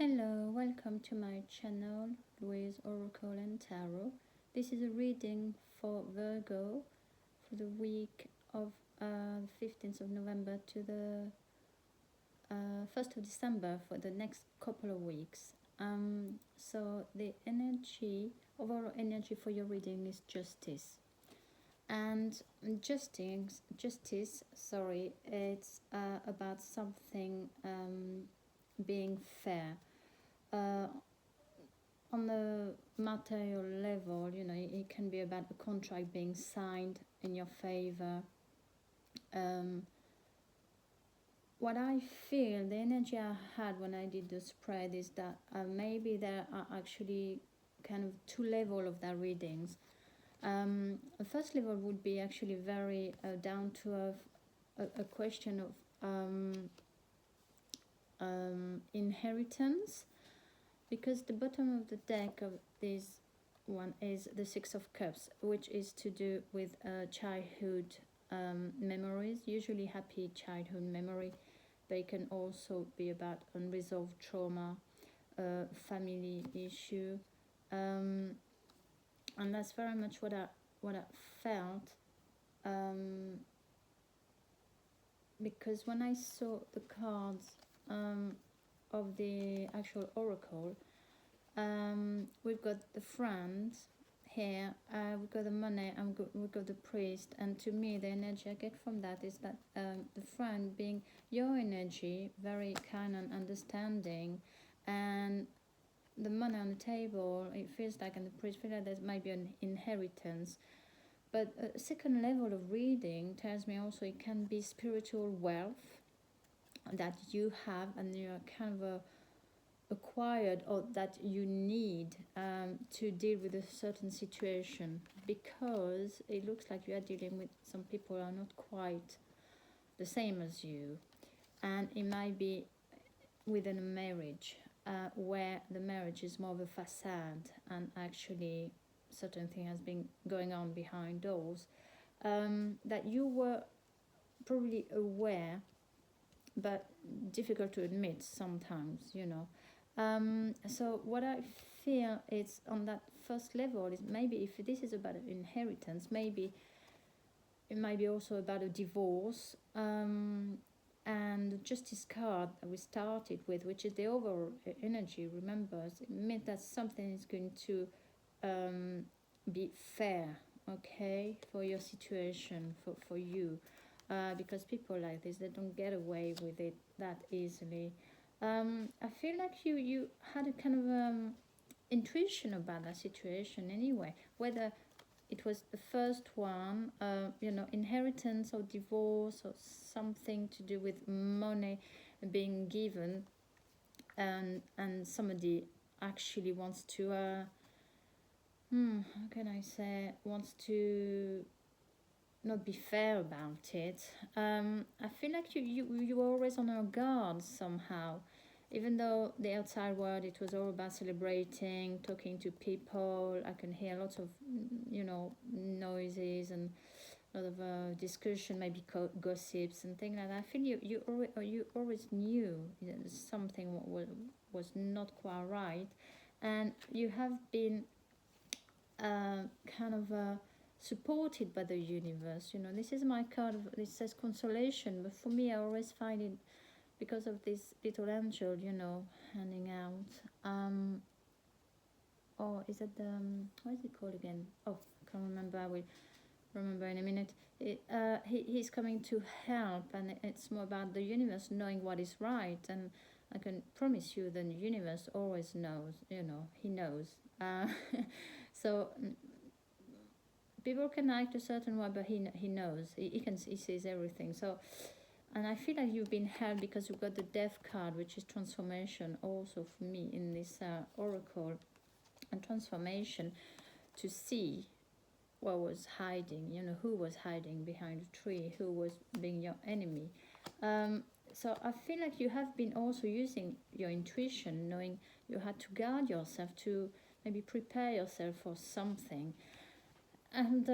Hello, welcome to my channel, Louise Oracle and Tarot. This is a reading for Virgo for the week of 15th of November to the 1st of December for the next couple of weeks. So the overall energy for your reading is justice. And justice, it's about something being fair. On the material level, it can be about a contract being signed in your favor. What I feel, the energy I had when I did the spread is that maybe there are actually kind of two levels of that readings. The first level would be actually very down to earth, a question of inheritance, because the bottom of the deck of this one is the Six of Cups, which is to do with childhood memories, usually happy childhood memory, but it can also be about unresolved trauma, family issue, and that's very much what I felt, because when I saw the cards of the actual oracle, we've got the friends here, we've got the money, and we've got the priest. And to me, the energy I get from that is that the friend being your energy, very kind and understanding, and the money on the table, it feels like, and the priest feels like there might be an inheritance. But a second level of reading tells me also it can be spiritual wealth that you have and you're kind of acquired, or that you need to deal with a certain situation, because it looks like you are dealing with some people who are not quite the same as you, and it might be within a marriage where the marriage is more of a facade and actually certain thing has been going on behind doors, that you were probably aware but difficult to admit sometimes, so what I feel is on that first level is maybe if this is about an inheritance, maybe it might be also about a divorce, and the justice card that we started with, which is the overall energy, remembers, it means that something is going to be fair, okay, for your situation, for you, because people like this, they don't get away with it that easily. I feel like you had a kind of intuition about that situation anyway, whether it was the first one, inheritance or divorce or something to do with money being given, and somebody actually wants to how can I say, wants to not be fair about it. I feel like you were always on your guard somehow, even though the outside world, it was all about celebrating, talking to people. I can hear lots of noises and a lot of discussion, maybe gossips and things like that. I feel you always knew that something was not quite right, and you have been kind of supported by the universe. This is my card. It says consolation, but for me, I always find it because of this little angel, handing out. Oh, is it what is it called again? Oh, I can't remember. I will remember in a minute. He's coming to help, and it's more about the universe knowing what is right. And I can promise you, the universe always knows. He knows. So people can act a certain way, but he knows. He sees everything. So, and I feel like you've been helped because you've got the Death card, which is transformation also for me in this oracle, and transformation to see what was hiding, who was hiding behind a tree, who was being your enemy. So I feel like you have been also using your intuition, knowing you had to guard yourself, to maybe prepare yourself for something. And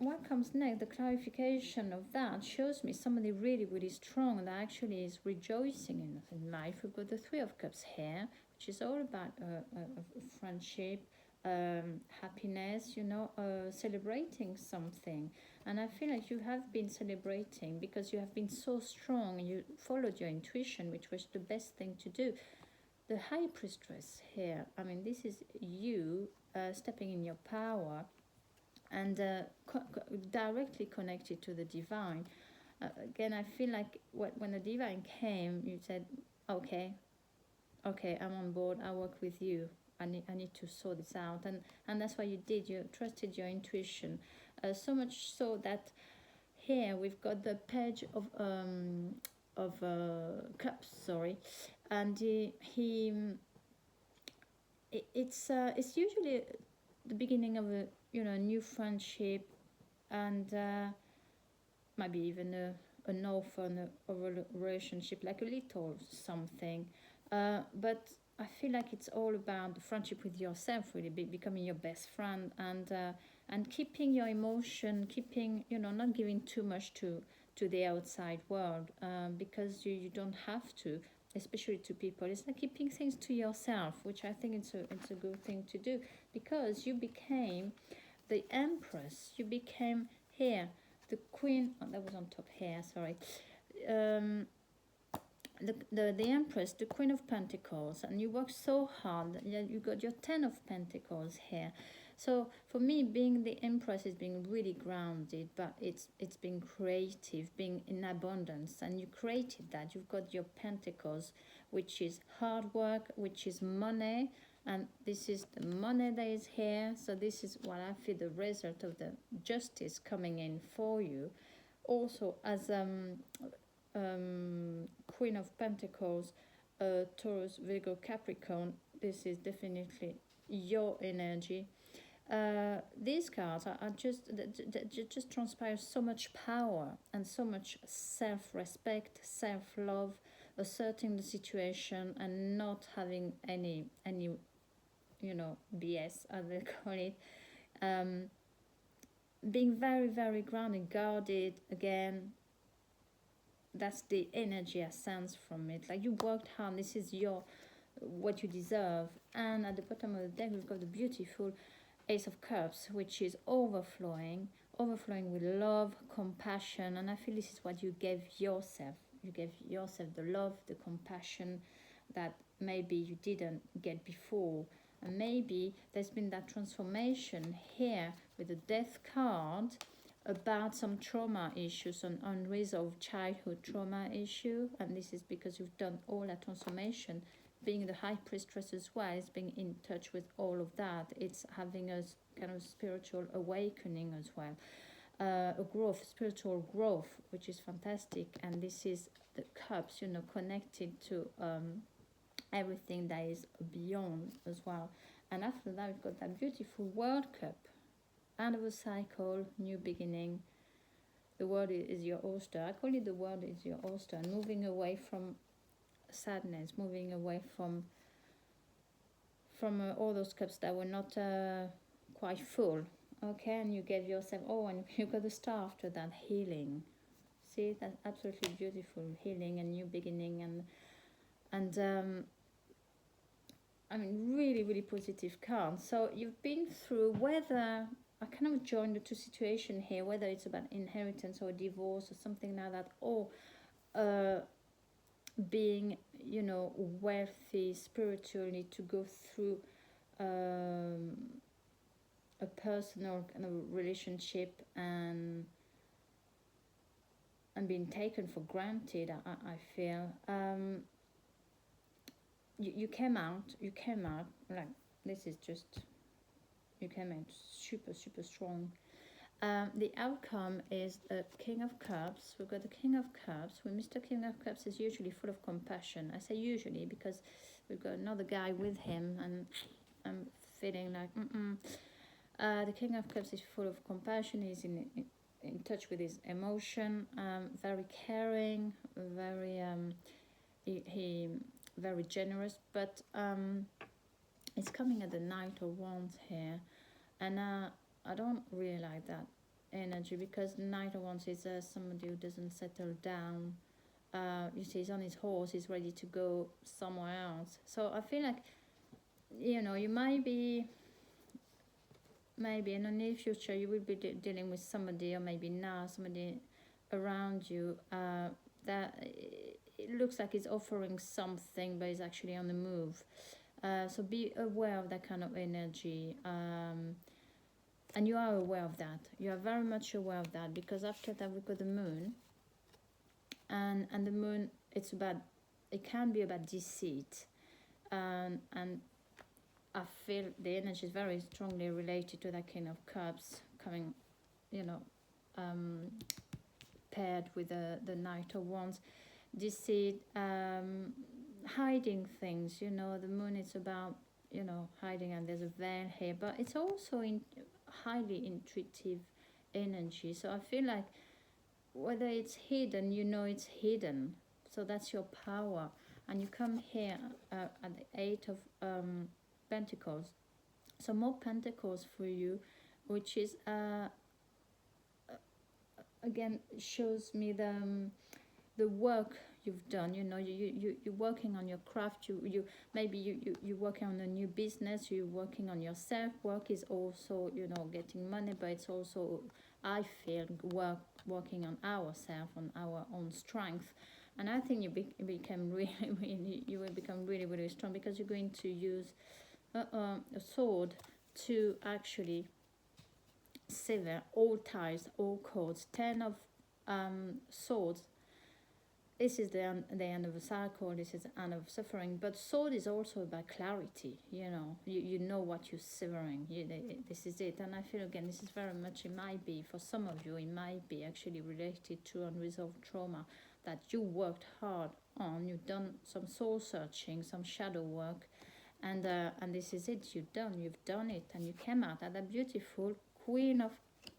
what comes next, the clarification of that shows me somebody really, really strong that actually is rejoicing in life. We've got the Three of Cups here, which is all about friendship, happiness, celebrating something. And I feel like you have been celebrating because you have been so strong and you followed your intuition, which was the best thing to do. The High Priestess here, I mean, this is you stepping in your power and directly connected to the divine. Again, I feel like when the divine came, you said, okay, I'm on board, I'll work with you. I need to sort this out. And that's what you did. You trusted your intuition. So much so that here we've got the page of cups, sorry. And it's usually the beginning of a new friendship, and maybe even an offer of a relationship, like a little something. But I feel like it's all about the friendship with yourself, really becoming your best friend, and keeping your emotion, keeping not giving too much to the outside world, because you don't have to, especially to people. It's like keeping things to yourself, which I think it's a good thing to do, because you became the Empress. You became here the Queen. Oh, that was on top here. Sorry. Um, the Empress, the Queen of Pentacles, and you work so hard. You got your Ten of Pentacles here. So for me, being the Empress is being really grounded, but it's being creative, being in abundance, and you created that. You've got your Pentacles, which is hard work, which is money, and this is the money that is here. So this is what I feel the result of the justice coming in for you. Also, as Queen of Pentacles, Taurus, Virgo, Capricorn, this is definitely your energy. These cards are just transpire so much power and so much self-respect, self-love, asserting the situation and not having any BS, as they call it. Being very, very grounded, guarded. Again, that's the energy I sense from it. Like you worked hard. This is what you deserve. And at the bottom of the deck, we've got the beautiful Ace of Cups, which is overflowing with love, compassion, and I feel this is what you gave yourself. You gave yourself the love, the compassion that maybe you didn't get before. And maybe there's been that transformation here with the Death card about some trauma issues, an unresolved childhood trauma issue, and this is because you've done all that transformation. Being the High Priestess as well is being in touch with all of that. It's having a kind of spiritual awakening as well, a growth, spiritual growth, which is fantastic. And this is the cups, connected to everything that is beyond as well. And after that, we've got that beautiful World Cup, end of a cycle, new beginning. The world is your oyster. I call it the world is your oyster, and moving away from sadness, moving away from all those cups that were not quite full. Okay, and you gave yourself, and you got the star after that, healing. See, that's absolutely beautiful, healing and new beginning, and I mean, really, really positive card. So you've been through, whether I kind of joined the two situations here, whether it's about inheritance or divorce or something like that, or being, wealthy spiritually, to go through a personal kind of relationship and being taken for granted. I feel you came out like, this is just, you came out super, super strong. The outcome is the King of Cups. We've got the King of Cups. When Mr. King of Cups is usually full of compassion. I say usually because we've got another guy with him, and I'm feeling like, the King of Cups is full of compassion. He's in touch with his emotion, very caring, very he very generous, but it's coming at the Knight of Wands here, and I don't really like that energy, because Knight of Wands is somebody who doesn't settle down. You see, he's on his horse, he's ready to go somewhere else. So I feel like, you know, you might be, maybe in the near future you will be dealing with somebody, or maybe now somebody around you that it looks like he's offering something, but he's actually on the move. So be aware of that kind of energy. And you are aware of that. You are very much aware of that, because after that we've got the moon. And the moon, it can be about deceit. And I feel the energy is very strongly related to that King of Cups coming, you know, paired with the Knight of Wands. Deceit, hiding things, you know. The moon is about, you know, hiding, and there's a veil here, but it's also in highly intuitive energy. So I feel like whether it's hidden, you know it's hidden. So that's your power. And you come here at the Eight of Pentacles. So more Pentacles for you, which is again shows me the work you've done. You know, you're working on your craft. You're working on a new business. You're working on yourself. Work is also, you know, getting money, but it's also, I feel, working on ourselves, on our own strength. And I think you become really, you will become really, really strong, because you're going to use a sword to actually sever all ties, all cords. 10 of swords. This is the end of a cycle. This is the end of suffering. But sword is also about clarity. You know, you know what you're severing. This is it. And I feel, again, this is very much, it might be, for some of you, it might be actually related to unresolved trauma that you worked hard on. You've done some soul searching, some shadow work. And this is it. You've done it. And you came out at a beautiful Queen of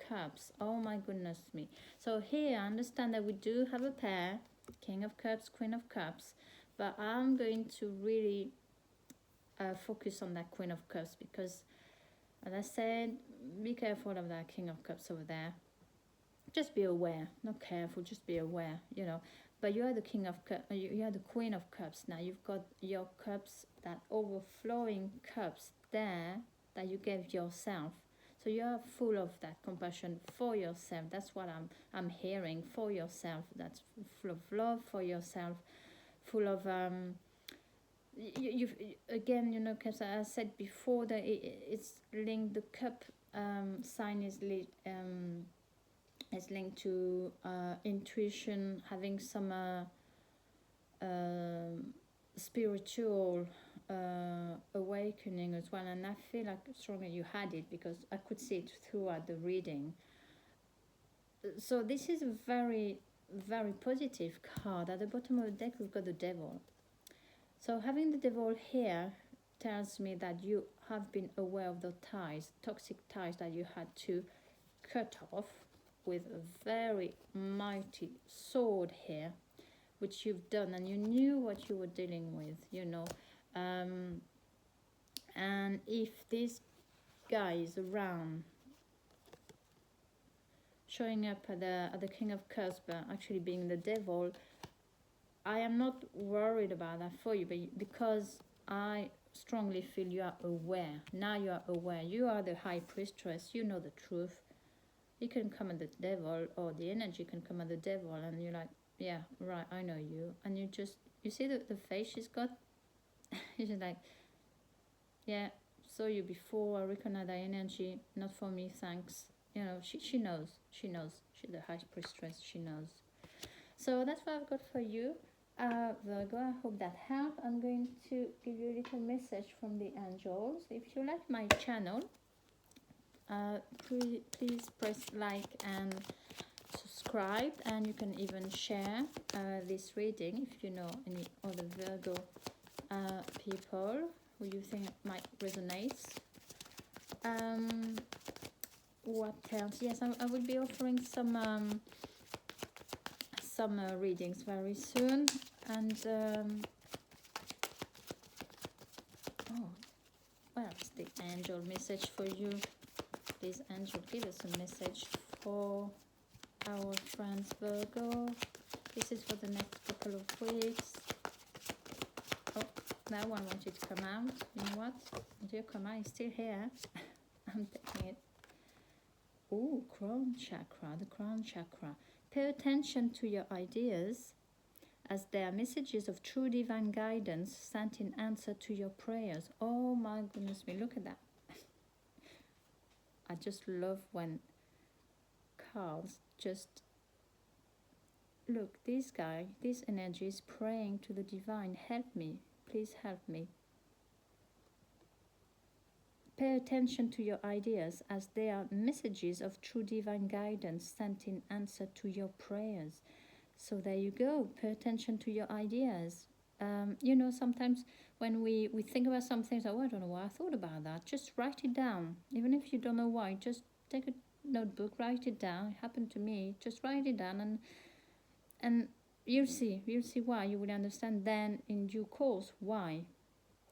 Cups. Oh my goodness me. So here I understand that we do have a pair, King of Cups, Queen of Cups, but I'm going to really focus on that Queen of Cups, because, as I said, be careful of that King of Cups over there. Just be aware, not careful, just be aware, you know. But you are the King of Cups, you are the Queen of Cups. Now you've got your cups, that overflowing cups there that you gave yourself. So you are full of that compassion for yourself. That's what I'm hearing, for yourself. That's full of love for yourself, full of you've again, you know, because I said before that it's linked. The cup sign is linked to intuition, having some spiritual awakening as well. And I feel like strongly you had it, because I could see it throughout the reading. So this is a very, very positive card. At the bottom of the deck we've got the Devil. So having the Devil here tells me that you have been aware of the ties, toxic ties that you had to cut off with a very mighty sword here, which you've done, and you knew what you were dealing with, you know. And if this guy is around, showing up at the King of Cups, but actually being the Devil, I am not worried about that for you, but because I strongly feel you are aware. Now you are aware. You are the High Priestess. You know the truth. You can come at the Devil, or the energy can come at the Devil, and you're like, yeah, right, I know you. And you see the face she's got? She's like, yeah, saw you before, I recognize that energy, not for me, thanks. You know, she knows. She's the High Priestess, she knows. So that's what I've got for you, Virgo. I hope that helped. I'm going to give you a little message from the angels. If you like my channel, please press like and subscribe, and you can even share this reading if you know any other Virgo people who you think might resonate. What else? Yes, I will be offering some readings very soon. And oh, where's the angel message for you? Please, angel, give us a message for our friends Virgo. This is for the next couple of weeks. Oh, that one wanted to come out. You know what? Dear, come out. It's still here. I'm taking it. Oh, crown chakra, the crown chakra. Pay attention to your ideas as they are messages of true divine guidance sent in answer to your prayers. Oh my goodness me, look at that. I just love when cards just look, this guy, this energy is praying to the divine. Help me, please help me. Pay attention to your ideas as they are messages of true divine guidance sent in answer to your prayers. So there you go. Pay attention to your ideas. You know, sometimes when we think about something, oh, I don't know why I thought about that. Just write it down. Even if you don't know why, just take a notebook, write it down. It happened to me. Just write it down, and you'll see why. You will understand then in due course why.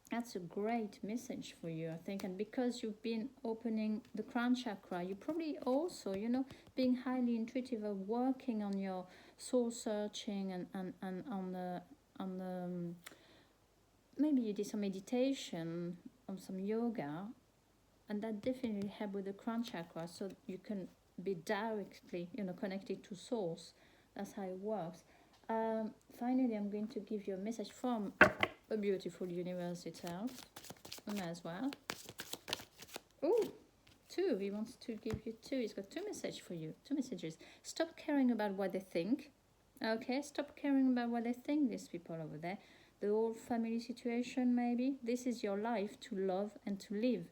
That's a great message for you, I think. And because you've been opening the crown chakra, you probably also, you know, being highly intuitive or working on your soul searching and on the maybe you did some meditation on some yoga, and that definitely helped with the crown chakra, so you can be directly, you know, connected to source. That's how it works. Finally, I'm going to give you a message from a beautiful universe itself as well. Oh, two. He wants to give you two. He's got two messages for you. Two messages. Stop caring about what they think. Okay, stop caring about what they think, these people over there. The whole family situation, maybe. This is your life to love and to live.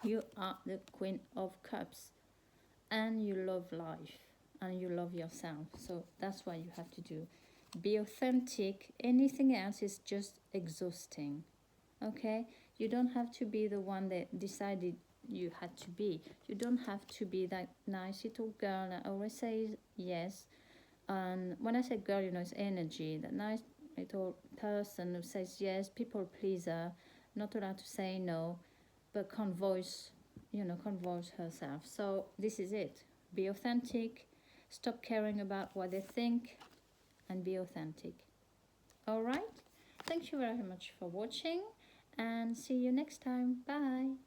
You are the Queen of Cups. And you love life. And you love yourself. So that's what you have to do. Be authentic. Anything else is just exhausting. Okay? You don't have to be the one that decided you had to be. You don't have to be that nice little girl that always says yes. And when I say girl, you know, it's energy. That nice little person who says yes, people pleaser, not allowed to say no, but can't voice herself. So this is it. Be authentic. Stop caring about what they think and be authentic. All right? Thank you very much for watching and see you next time. Bye.